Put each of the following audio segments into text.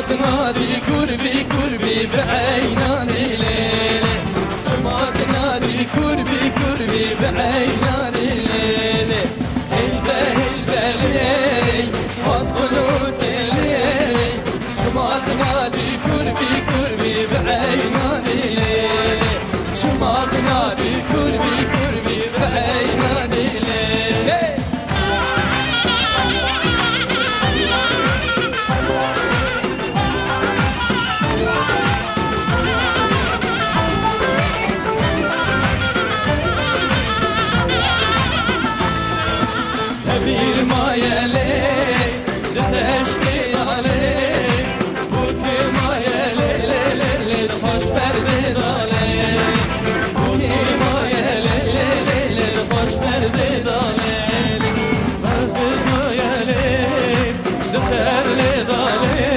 جمعتنا دي قربي قربي بعينا ليل جمعتنا دي قربي قربي بعينا ليل البه ليلي فاتقلوت الليلي جمعتنا دي قربي قربي بعينا ليل جمعتنا دي قربي قربي بعينا ليل bir mayeli deşti ale bu ki mayeli le le le hoş perde dale bu ki mayeli le le le hoş perde dale baz bir mayeli deterle dale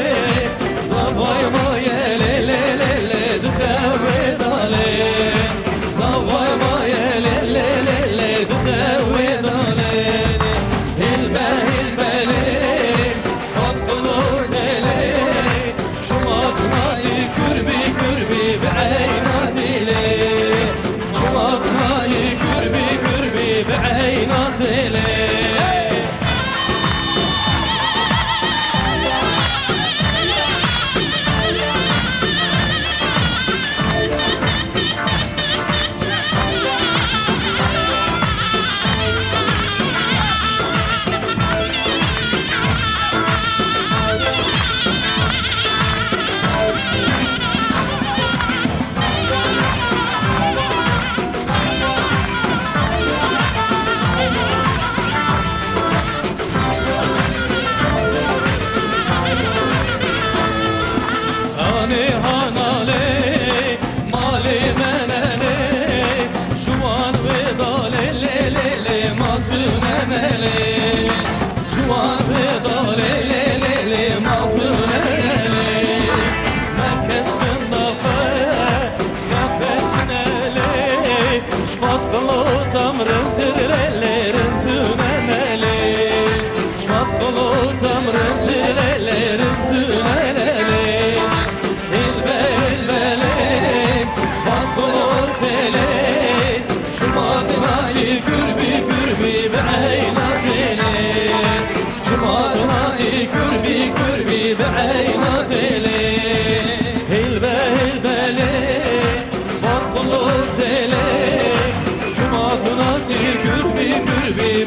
zavay mayeli le le le deterle dale zavay mayeli le le le deterle dale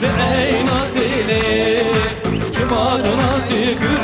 بعيناتي ليه جمعتنا تقول